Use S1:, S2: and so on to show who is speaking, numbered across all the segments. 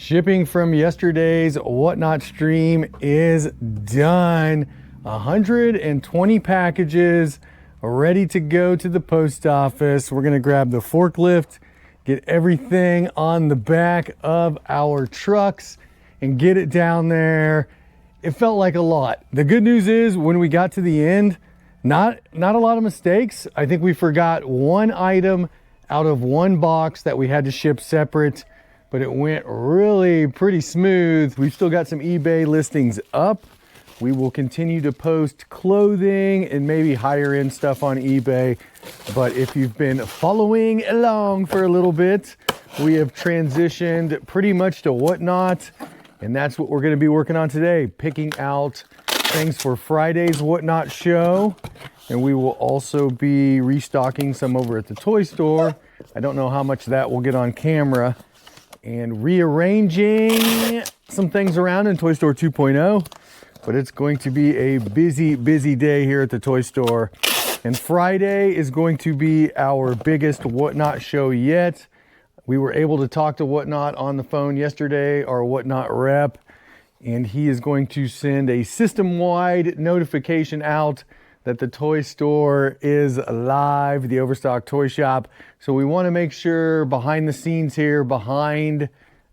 S1: Shipping from yesterday's Whatnot stream is done. 120 packages ready to go to the post office. We're gonna grab the forklift, get everything on the back of our trucks and get it down there. It felt like a lot. The good news is when we got to the end, not a lot of mistakes. I think we forgot one item out of one box that we had to ship separate, but it went really pretty smooth. We've still got some eBay listings up. We will continue to post clothing and maybe higher end stuff on eBay. But if you've been following along for a little bit, we have transitioned pretty much to Whatnot. And that's what we're gonna be working on today, picking out things for Friday's Whatnot show. And we will also be restocking some over at the toy store. I don't know how much that will get on camera. And rearranging some things around in Toy Store 2.0. But it's going to be a busy day here at the toy store. And Friday is going to be our biggest Whatnot show yet. We were able to talk to Whatnot on the phone yesterday, our Whatnot rep, and he is going to send a system-wide notification out that the toy store is live, the Overstock Toy Shop. So we want to make sure behind the scenes here, I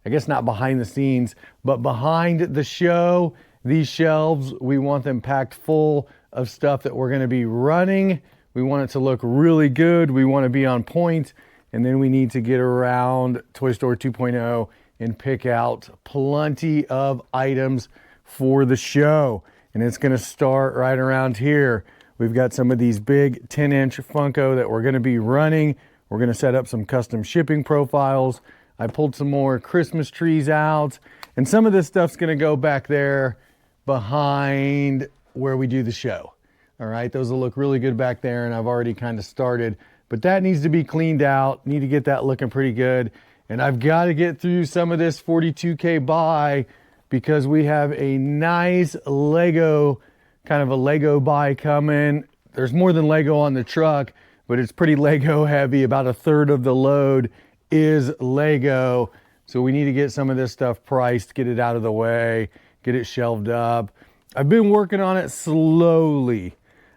S1: guess not behind the scenes, but behind the show, these shelves, we want them packed full of stuff that we're going to be running. We want it to look really good. We want to be on point. And then we need to get around Toy Store 2.0 and pick out plenty of items for the show. And it's going to start right around here. We've got some of these big 10-inch Funko that we're going to be running. We're going to set up some custom shipping profiles. I pulled some more Christmas trees out. And some of this stuff's going to go back there behind where we do the show. All right, those will look really good back there, and I've already kind of started. But that needs to be cleaned out. Need to get that looking pretty good. And I've got to get through some of this 42K buy because we have a nice Lego, kind of a Lego buy coming. There's more than Lego on the truck, but it's pretty Lego heavy. About a third of the load is Lego. So we need to get some of this stuff priced, get it out of the way, get it shelved up. I've been working on it slowly.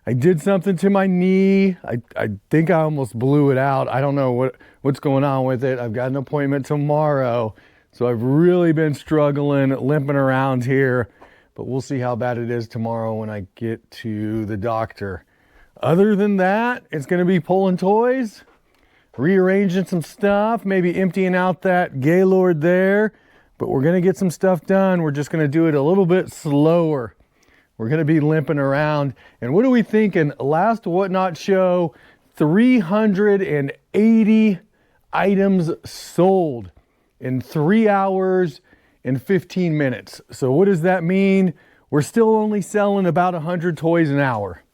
S1: I did something to my knee. I think I almost blew it out. I don't know what's going on with it. I've got an appointment tomorrow. So I've really been struggling, limping around here. But we'll see how bad it is tomorrow when I get to the doctor. Other than that, it's going to be pulling toys, rearranging some stuff, maybe emptying out that Gaylord there. But we're going to get some stuff done. We're just going to do it a little bit slower. We're going to be limping around. And what are we thinking? Last Whatnot show, 380 items sold in 3 hours and 15 minutes. So what does that mean? We're still only selling about 100 toys an hour.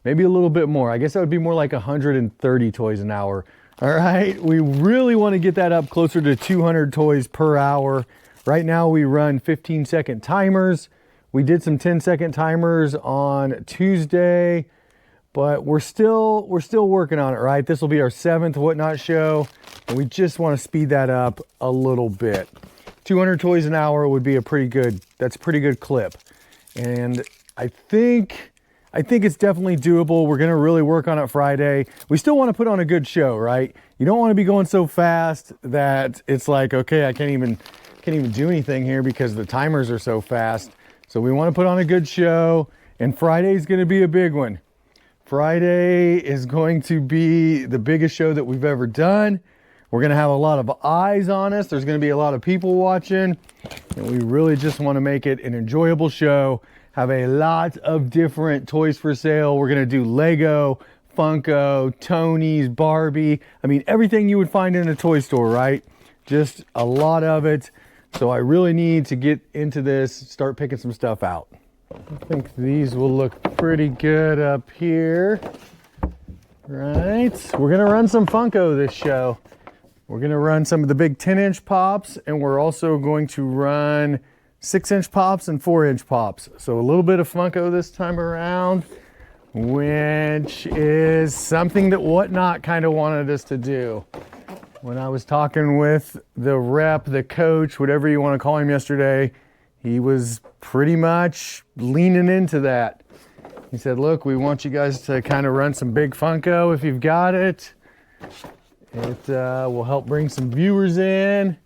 S1: Maybe a little bit more. I guess that would be more like 130 toys an hour. All right, we really want to get that up closer to 200 toys per hour. Right now we run 15-second timers. We did some 10-second timers on Tuesday, but we're still working on it, right? This will be our 7th Whatnot show, and we just want to speed that up a little bit. 200 toys an hour would be that's a pretty good clip. And I think it's definitely doable. We're going to really work on it Friday. We still want to put on a good show, right? You don't want to be going so fast that it's like, okay, I can't even do anything here because the timers are so fast. So we want to put on a good show, and Friday's going to be a big one. Friday is going to be the biggest show that we've ever done. We're going to have a lot of eyes on us. There's going to be a lot of people watching, and we really just want to make it an enjoyable show. Have a lot of different toys for sale. We're going to do Lego, Funko, Tonies, Barbie. I mean, everything you would find in a toy store, right? Just a lot of it. So I really need to get into this, start picking some stuff out. I think these will look pretty good up here. Right, we're gonna run some Funko this show. We're gonna run some of the big 10-inch pops, and we're also going to run 6-inch pops and 4-inch pops. So a little bit of Funko this time around, which is something that Whatnot kind of wanted us to do. When I was talking with the rep, the coach, whatever you want to call him yesterday, he was pretty much leaning into that. He said, look, we want you guys to kind of run some big Funko if you've got it. It will help bring some viewers in.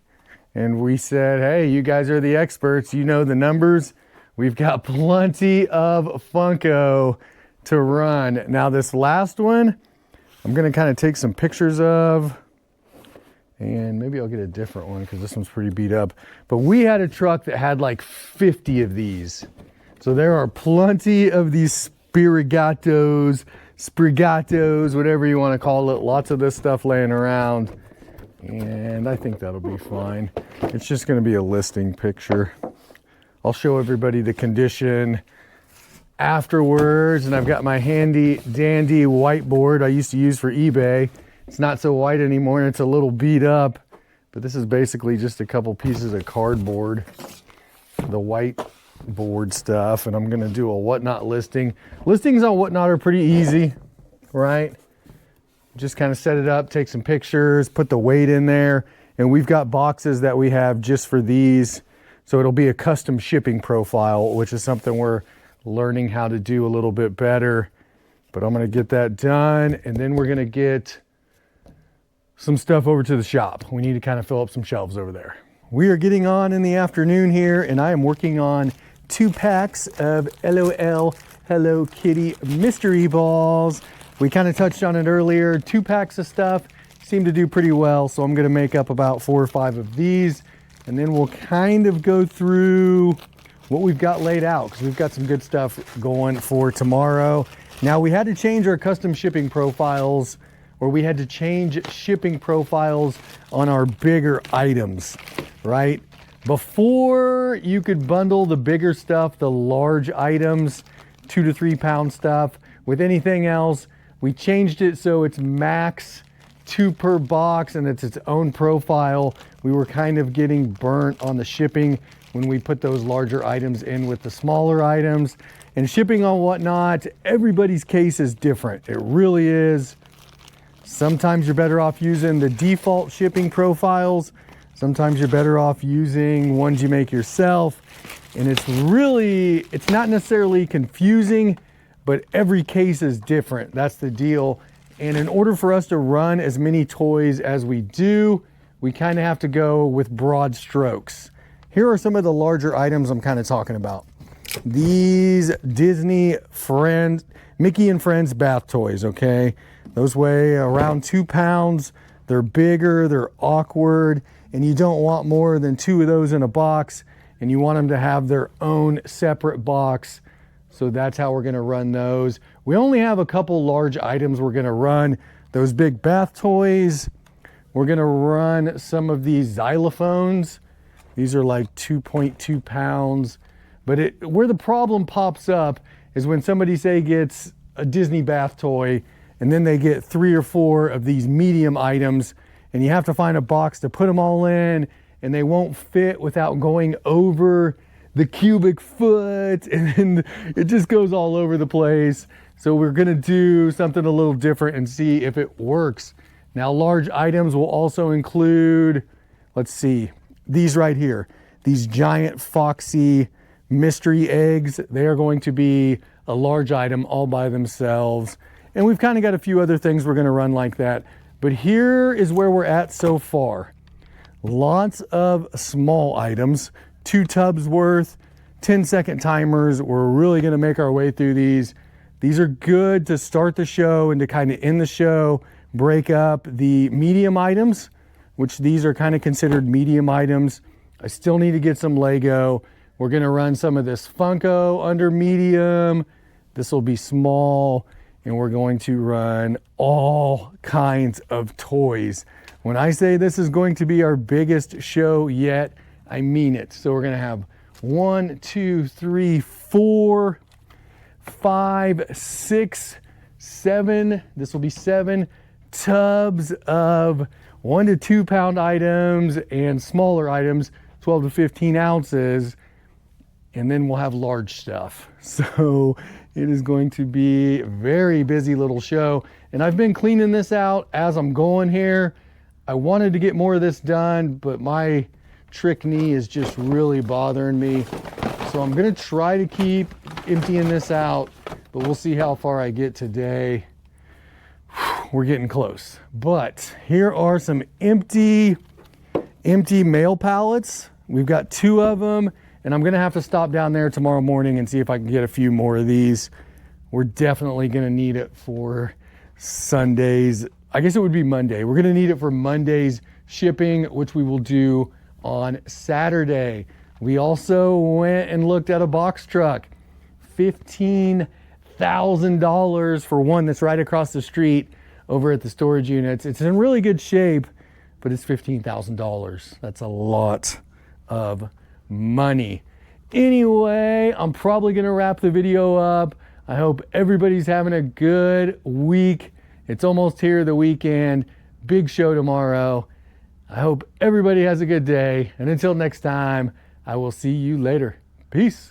S1: And we said, hey, you guys are the experts. You know the numbers. We've got plenty of Funko to run. Now this last one, I'm going to kind of take some pictures of. And maybe I'll get a different one because this one's pretty beat up. But we had a truck that had like 50 of these. So there are plenty of these Sprigatos, whatever you want to call it. Lots of this stuff laying around. And I think that'll be fine. It's just going to be a listing picture. I'll show everybody the condition afterwards. And I've got my handy dandy whiteboard I used to use for eBay. It's not so white anymore and it's a little beat up, but this is basically just a couple pieces of cardboard, the whiteboard stuff, and I'm gonna do a whatnot listing. Listings on whatnot are pretty easy, right? Just kind of set it up, take some pictures, put the weight in there, and we've got boxes that we have just for these. So it'll be a custom shipping profile, which is something we're learning how to do a little bit better. But I'm gonna get that done, and then we're gonna get some stuff over to the shop. We need to kind of fill up some shelves over there. We are getting on in the afternoon here, and I am working on 2 packs of LOL Hello Kitty mystery balls. We kind of touched on it earlier. 2 packs of stuff seem to do pretty well, so I'm going to make up about 4 or 5 of these, and then we'll kind of go through what we've got laid out, because we've got some good stuff going for tomorrow. Now, we had to change our custom shipping profiles, or we had to change shipping profiles on our bigger items, right? Before, you could bundle the bigger stuff, the large items, 2 to 3 pound stuff, with anything else. We changed it so it's max 2 per box and it's its own profile. We were kind of getting burnt on the shipping when we put those larger items in with the smaller items. And shipping on whatnot, everybody's case is different. It really is. Sometimes you're better off using the default shipping profiles. Sometimes you're better off using ones you make yourself. And it's not necessarily confusing, but every case is different. That's the deal. And in order for us to run as many toys as we do, we kind of have to go with broad strokes. Here are some of the larger items I'm kind of talking about. These Disney Mickey and Friends bath toys, okay? Those weigh around 2 pounds. They're bigger, they're awkward, and you don't want more than 2 of those in a box, and you want them to have their own separate box. So that's how we're gonna run those. We only have a couple large items we're gonna run. Those big bath toys. We're gonna run some of these xylophones. These are like 2.2 pounds. But where the problem pops up is when somebody, say, gets a Disney bath toy, and then they get 3 or 4 of these medium items, and you have to find a box to put them all in, and they won't fit without going over the cubic foot, and then it just goes all over the place. So we're gonna do something a little different and see if it works. Now, large items will also include, let's see, these right here. These giant Foxy mystery eggs. They are going to be a large item all by themselves. And we've kind of got a few other things we're going to run like that. But here is where we're at so far. Lots of small items, 2 tubs worth, 10-second timers. We're really going to make our way through these. These are good to start the show and to kind of end the show, break up the medium items, which these are kind of considered medium items. I still need to get some Lego. We're going to run some of this Funko under medium. This will be small. And we're going to run all kinds of toys. When I say this is going to be our biggest show yet, I mean it. So we're gonna have 1, 2, 3, 4, 5, 6, 7, this will be 7 tubs of 1 to 2 pound items and smaller items, 12 to 15 ounces. And then we'll have large stuff. So it is going to be a very busy little show. And I've been cleaning this out as I'm going here. I wanted to get more of this done, but my trick knee is just really bothering me. So I'm gonna try to keep emptying this out, but we'll see how far I get today. We're getting close. But here are some empty mail pallets. We've got 2 of them, and I'm gonna have to stop down there tomorrow morning and see if I can get a few more of these. We're definitely gonna need it for Sundays. I guess it would be Monday. We're gonna need it for Monday's shipping, which we will do on Saturday. We also went and looked at a box truck. $15,000 for one that's right across the street over at the storage units. It's in really good shape, but it's $15,000. That's a lot of money. Anyway, I'm probably gonna wrap the video up. I hope everybody's having a good week. It's almost here, the weekend. Big show tomorrow. I hope everybody has a good day. And until next time, I will see you later. Peace.